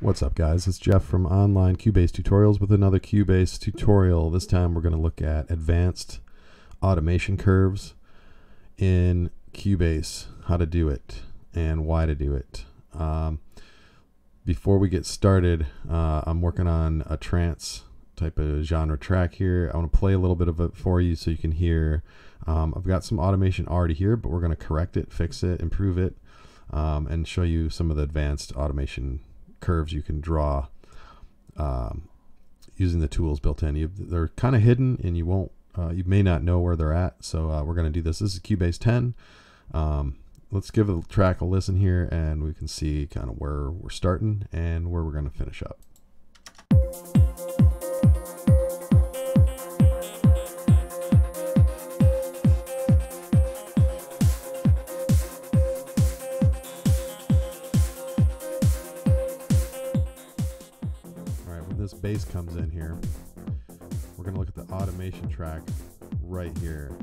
What's up, guys? It's Jeff from Online Cubase Tutorials with another Cubase tutorial. This time we're going to look at advanced automation curves in Cubase, how to do it and why to do it. Before we get started, I'm working on a trance type of genre track here. I want to play a little bit of it for you so you can hear. I've got some automation already here, but we're going to correct it, fix it, improve it, and show you some of the advanced automation curves you can draw using the tools built in. They're kind of hidden and you may not know where they're at, so we're going to do this. This is Cubase 10. Let's give the track a listen here and we can see kind of where we're starting and where we're going to finish up. This bass comes in here, we're going to look at the automation track right here.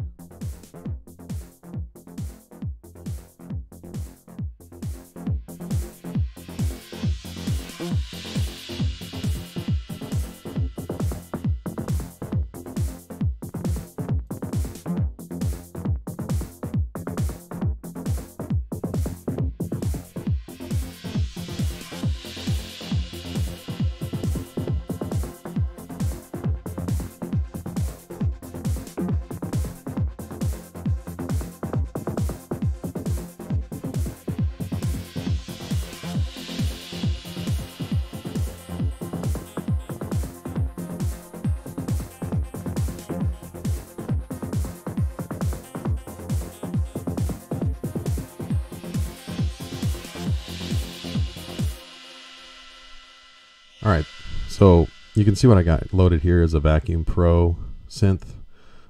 Alright, so you can see what I got loaded here is a Vaccuum Pro synth.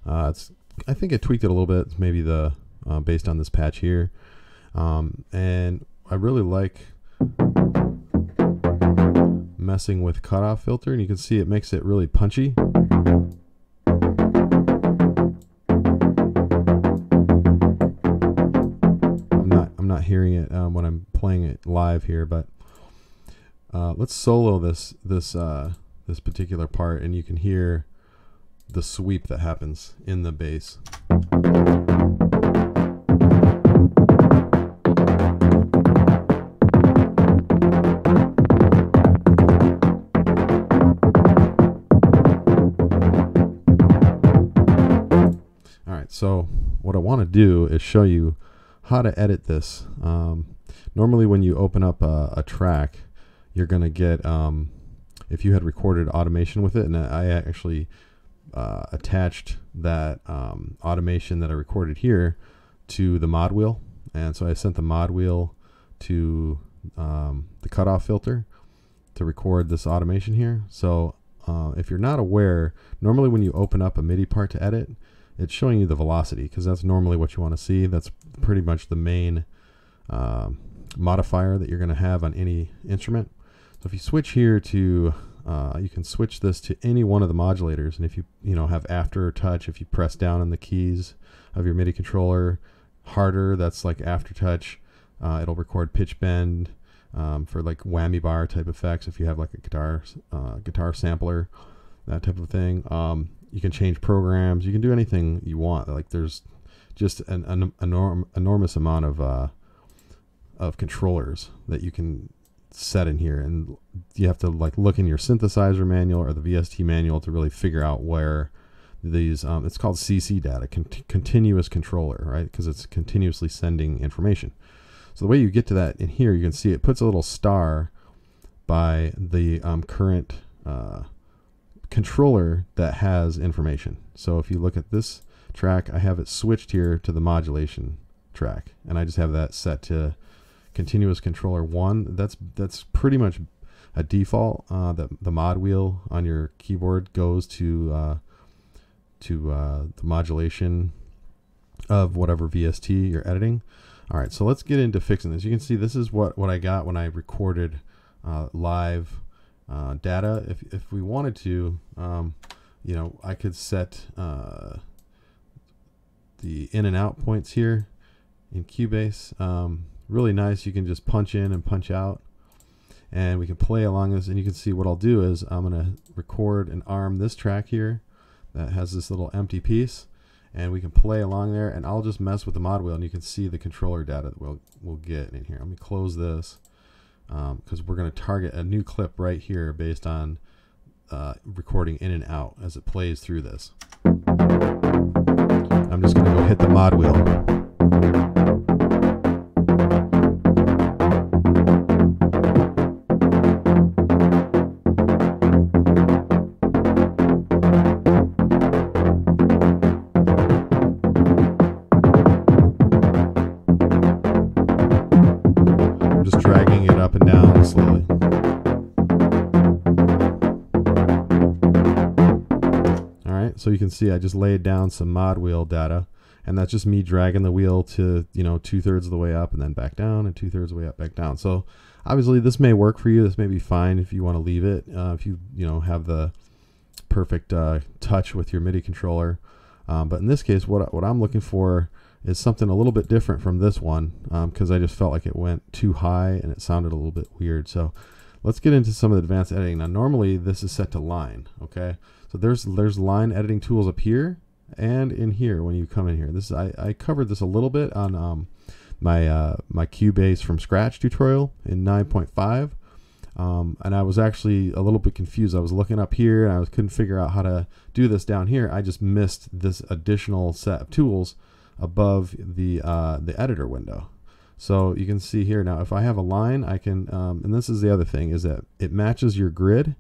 I think I tweaked it a little bit, it's maybe the based on this patch here. And I really like messing with cutoff filter, and you can see it makes it really punchy. I'm not hearing it when I'm playing it live here, but let's solo this particular part, and you can hear the sweep that happens in the bass. Alright, so what I want to do is show you how to edit this. Normally when you open up a track, you're going to get, if you had recorded automation with it, and I actually attached that automation that I recorded here to the mod wheel, and so I sent the mod wheel to the cutoff filter to record this automation here. So if you're not aware, normally when you open up a MIDI part to edit, it's showing you the velocity, because that's normally what you want to see. That's pretty much the main modifier that you're going to have on any instrument. So if you switch here to, you can switch this to any one of the modulators, and if you have aftertouch, if you press down on the keys of your MIDI controller harder, that's like aftertouch. It'll record pitch bend for like whammy bar type effects. If you have like a guitar sampler, that type of thing. You can change programs. You can do anything you want. Like there's just an enormous amount of controllers that you can set in here, and you have to like look in your synthesizer manual or the VST manual to really figure out where these it's called CC data, continuous controller, right? Because it's continuously sending information. So the way you get to that in here, you can see it puts a little star by the current controller that has information. So if you look at this track, I have it switched here to the modulation track, and I just have that set to continuous controller 1. That's pretty much a default. The mod wheel on your keyboard goes to the modulation of whatever VST you're editing. All right, so let's get into fixing this. You can see this is what I got when I recorded live data. If we wanted to, I could set the in and out points here in Cubase. Really nice. You can just punch in and punch out. and we can play along this. And you can see what I'll do is I'm going to record and arm this track here that has this little empty piece, and we can play along there, and I'll just mess with the mod wheel, and you can see the controller data that we'll get in here. Let me close this because we're going to target a new clip right here based on recording in and out as it plays through this. I'm just going to go hit the mod wheel. I'm just dragging it up and down slowly. So you can see I just laid down some mod wheel data, and that's just me dragging the wheel to, you know, 2/3 of the way up and then back down, and 2/3 of the way up, back down. So obviously this may work for you. This may be fine if you want to leave it, if you have the perfect touch with your MIDI controller. But in this case, what I'm looking for is something a little bit different from this one, because I just felt like it went too high and it sounded a little bit weird. So let's get into some of the advanced editing. Now normally this is set to line, okay? So there's line editing tools up here and in here when you come in here. This I covered this a little bit on my Cubase from scratch tutorial in 9.5, and I was actually a little bit confused. I was looking up here and I couldn't figure out how to do this down here. I just missed this additional set of tools above the editor window. So you can see here now, if I have a line, I can, and this is the other thing, is that it matches your grid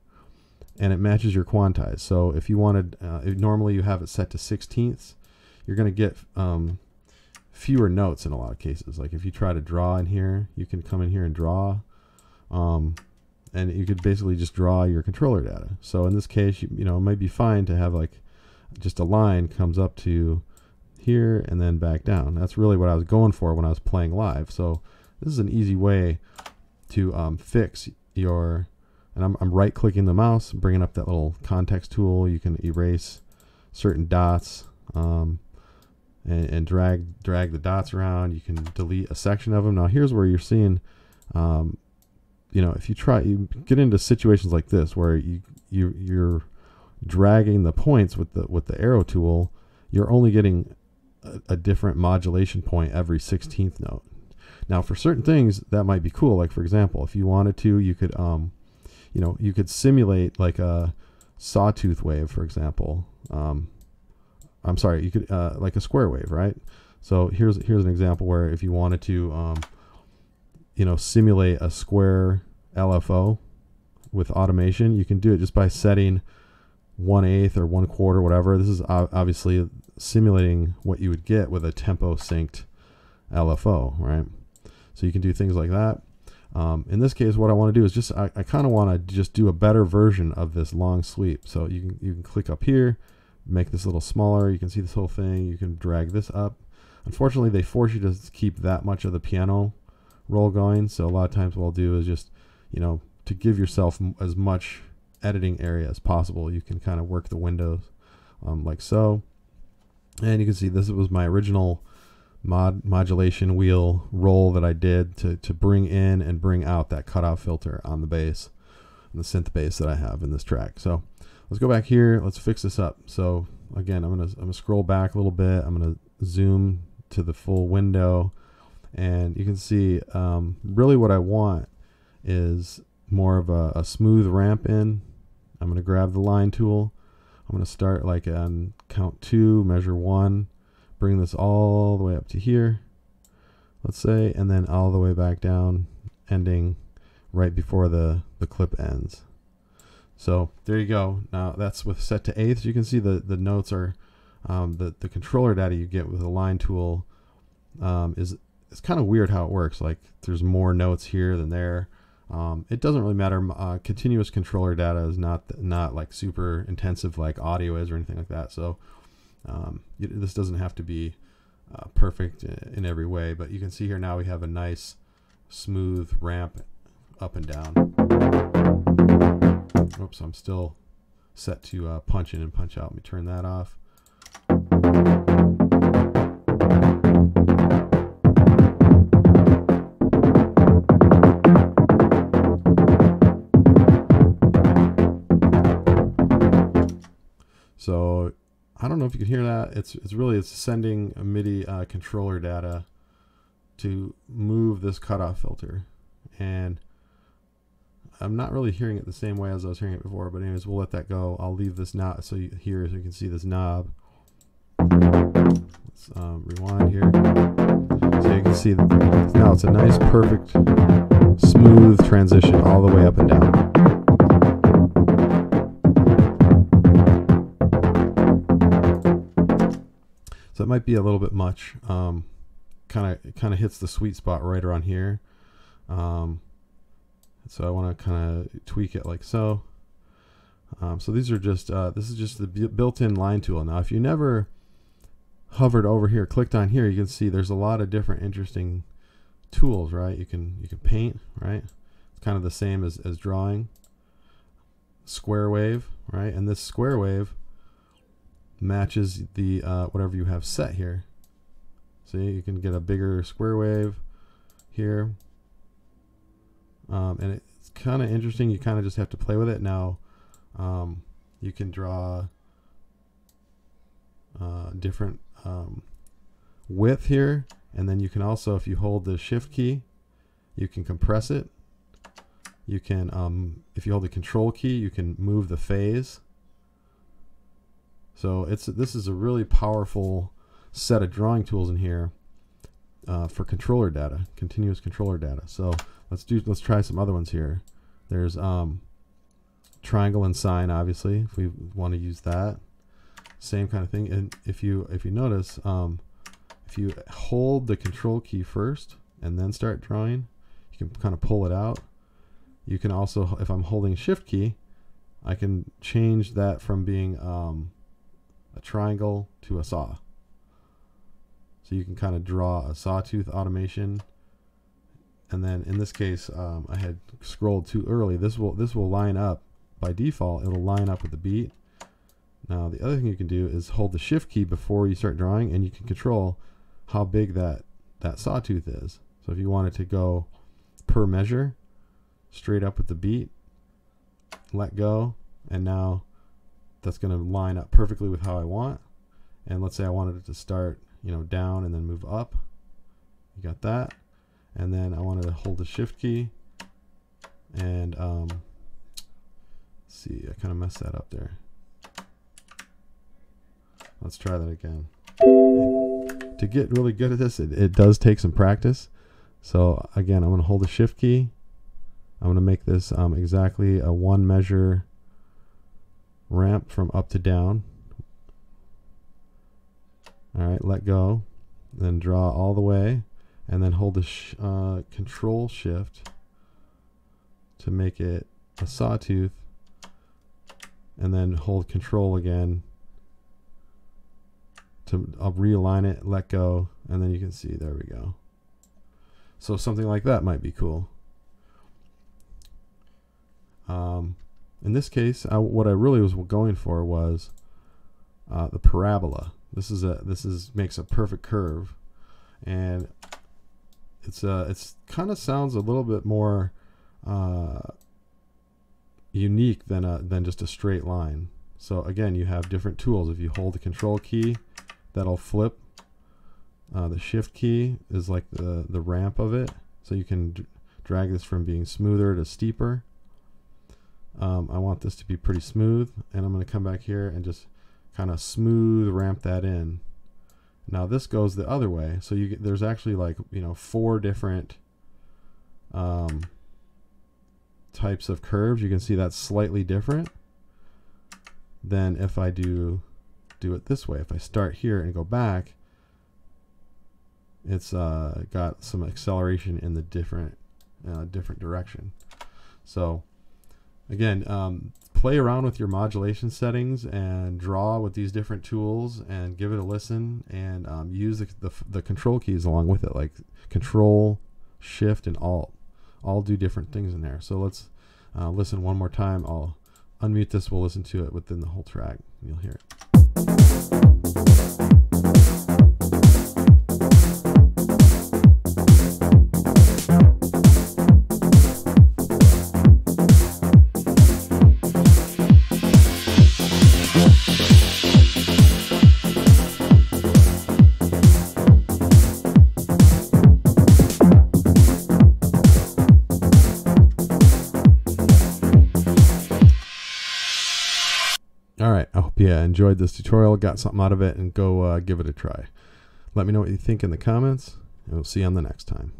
and it matches your quantize. So if you wanted, normally you have it set to 16ths, you're going to get fewer notes in a lot of cases. Like if you try to draw in here, you can come in here and draw, and you could basically just draw your controller data. So in this case, it might be fine to have like just a line comes up to here and then back down. That's really what I was going for when I was playing live. So this is an easy way to fix your, and I'm right clicking the mouse, bringing up that little context tool. You can erase certain dots, and drag the dots around. You can delete a section of them. Now here's where you're seeing, if you get into situations like this where you're dragging the points with the arrow tool, you're only getting a different modulation point every 16th note. Now for certain things that might be cool. Like for example, if you wanted to, you could you could simulate like a sawtooth wave, for example. I'm sorry, you could like a square wave, right? So here's an example where if you wanted to simulate a square LFO with automation, you can do it just by setting 1/8 or 1/4, whatever. This is obviously simulating what you would get with a tempo synced LFO, right? So you can do things like that. In this case, what I want to do is just I kind of want to just do a better version of this long sweep. So you can click up here, make this a little smaller. You can see this whole thing. You can drag this up. Unfortunately, they force you to keep that much of the piano roll going. So a lot of times what I'll do is just, to give yourself as much editing area as possible, you can kind of work the windows like so. And you can see this was my original modulation wheel roll that I did to bring in and bring out that cutoff filter on the bass, and the synth bass that I have in this track. So let's go back here. Let's fix this up. So again, I'm gonna scroll back a little bit. I'm gonna zoom to the full window, and you can see really what I want is more of a smooth ramp in. I'm gonna grab the line tool. I'm gonna start like on count 2, measure 1, bring this all the way up to here, let's say, and then all the way back down, ending right before the clip ends. So there you go. Now that's with set to 8ths. You can see the notes are the controller data you get with the line tool it's kind of weird how it works. Like there's more notes here than there. It doesn't really matter. Continuous controller data is not like super intensive like audio is or anything like that. So this doesn't have to be perfect in every way, but you can see here now we have a nice smooth ramp up and down. Oops, I'm still set to punch in and punch out. Let me turn that off. I don't know if you can hear that. It's sending a MIDI controller data to move this cutoff filter, and I'm not really hearing it the same way as I was hearing it before. But anyways, we'll let that go. I'll leave this knob so you can see this knob. Let's rewind here, so you can see that now it's a nice, perfect, smooth transition all the way up and down. So it might be a little bit much. Kind of hits the sweet spot right around here. So I want to kind of tweak it like so. So these are just this is just the built-in line tool. Now, if you never hovered over here, clicked on here, you can see there's a lot of different interesting tools, right? You can paint, right? It's kind of the same as drawing. Square wave, right? And this square wave matches the whatever you have set here. See, you can get a bigger square wave here, and it's kind of interesting. You kind of just have to play with it. Now you can draw different width here, and then you can also, if you hold the shift key, you can compress it. You can if you hold the control key, you can move the phase. So this is a really powerful set of drawing tools in here for controller data, continuous controller data. So let's try some other ones here. There's triangle and sine, obviously, if we want to use that. Same kind of thing. And if you notice, if you hold the control key first and then start drawing, you can kind of pull it out. You can also, if I'm holding shift key, I can change that from being a triangle to a saw. So you can kind of draw a sawtooth automation. And then in this case, I had scrolled too early. This will line up by default. It'll line up with the beat. Now the other thing you can do is hold the shift key before you start drawing, and you can control how big that sawtooth is. So if you want it to go per measure, straight up with the beat, let go, and now that's going to line up perfectly with how I want. And let's say I wanted it to start, down and then move up. You got that. And then I wanted to hold the shift key, and let's see, I kind of messed that up there. Let's try that again. To get really good at this, it does take some practice. So again, I'm going to hold the shift key. I'm going to make this exactly a 1 measure ramp from up to down. All right, let go, then draw all the way, and then hold the control shift to make it a sawtooth, and then hold control again to realign it, let go, and then you can see, there we go. So something like that might be cool. In this case, what I really was going for was the parabola. This makes a perfect curve, and it's kind of sounds a little bit more unique than just a straight line. So again, you have different tools. If you hold the control key, that'll flip. The shift key is like the ramp of it, so you can drag this from being smoother to steeper. I want this to be pretty smooth, and I'm going to come back here and just kind of smooth ramp that in. Now this goes the other way, so there's actually like 4 different types of curves. You can see that's slightly different than if I do it this way. If I start here and go back, it's got some acceleration in the different direction. So again, play around with your modulation settings and draw with these different tools and give it a listen, and use the control keys along with it, like Control, Shift, and Alt. All do different things in there. So let's listen one more time. I'll unmute this. We'll listen to it within the whole track. You'll hear it. yeah, enjoyed this tutorial, got something out of it, and go give it a try. Let me know what you think in the comments, and we'll see you on the next time.